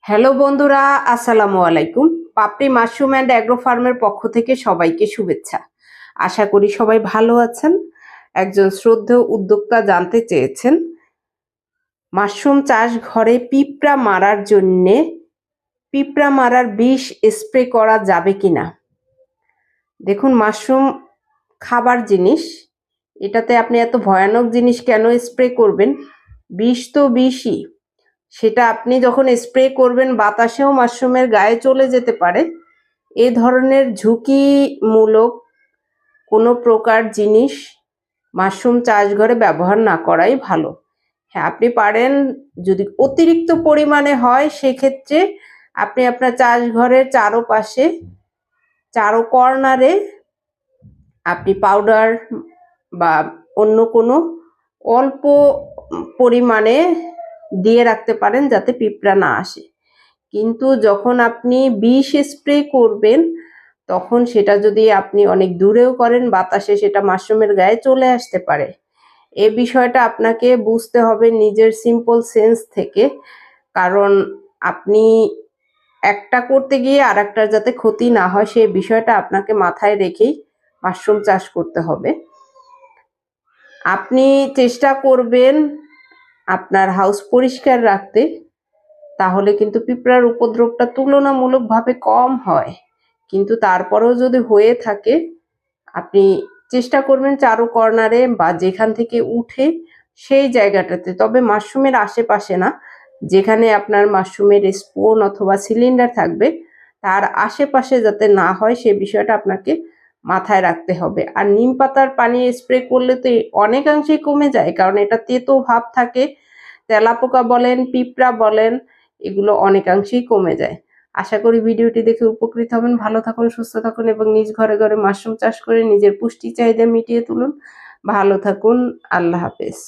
Hello বন্ধুরা, আসসালামু আলাইকুম। পাপড়ি মাশরুম অ্যান্ড অ্যাগ্রো ফার্মের পক্ষ থেকে সবাইকে শুভেচ্ছা। আশা করি সবাই ভালো আছেন। একজন শ্রদ্ধেয় উদ্যোক্তা জানতে চেয়েছেন মাশরুম চাষ ঘরে পিঁপড়া মারার জন্যে পিঁপড়া মারার বিষ স্প্রে করা যাবে কিনা। দেখুন, মাশরুম খাবার জিনিস, এটাতে আপনি এত ভয়ানক জিনিস কেন স্প্রে করবেন? বিষ তো বিষই। সেটা আপনি যখন স্প্রে করবেন বাতাসেও মাশরুমের গায়ে চলে যেতে পারে। এ ধরনের ঝুঁকিমূলক কোনো প্রকার জিনিস মাশরুম চাষঘরে ব্যবহার না করাই ভালো। হ্যাঁ, আপনি পারেন, যদি অতিরিক্ত পরিমাণে হয় সেক্ষেত্রে আপনি আপনার চাষঘরের চারপাশে চারো কর্নারে আপনি পাউডার বা অন্য কোনো অল্প পরিমাণে দিয়ে রাখতে পারেন যাতে পিঁপড়া না আসে। কিন্তু যখন আপনি বিষ স্প্রে করবেন তখন সেটা যদি আপনি অনেক দূরেও করেন, বাতাসে সেটা মাশরুমের গায়ে চলে আসতে পারে। এ বিষয়টা আপনাকে বুঝতে হবে নিজের সিম্পল সেন্স থেকে, কারণ আপনি একটা করতে গিয়ে আর একটার যাতে ক্ষতি না হয় সেই বিষয়টা আপনাকে মাথায় রেখেই মাশরুম চাষ করতে হবে। আপনি চেষ্টা করবেন আপনার হাউস পরিষ্কার রাখতে, তাহলে কিন্তু পিঁপড়ার উপদ্রবটা তুলনামূলকভাবে কম হয়। কিন্তু তারপরেও যদি হয়ে থাকে, আপনি চেষ্টা করবেন চারো কর্নারে বা যেখান থেকে উঠে সেই জায়গাটাতে, তবে মাশরুমের আশেপাশে না। যেখানে আপনার মাশরুমের স্পুন অথবা সিলিন্ডার থাকবে তার আশেপাশে যাতে না হয় সে বিষয়টা আপনাকে মাথায় রাখতে হবে। আর নিম পাতার পানি স্প্রে করলে তো অনেকাংশেই কমে যায়, কারণ এটা তেতো ভাব থাকে। তেলাপোকা বলেন, পিঁপড়া বলেন, এগুলো অনেকাংশেই কমে যায়। আশা করি ভিডিওটি দেখে উপকৃত হবেন। ভালো থাকুন, সুস্থ থাকুন এবং নিজ ঘরে ঘরে মাশরুম চাষ করে নিজের পুষ্টি চাহিদা মিটিয়ে তুলুন। ভালো থাকুন। আল্লাহ হাফেজ।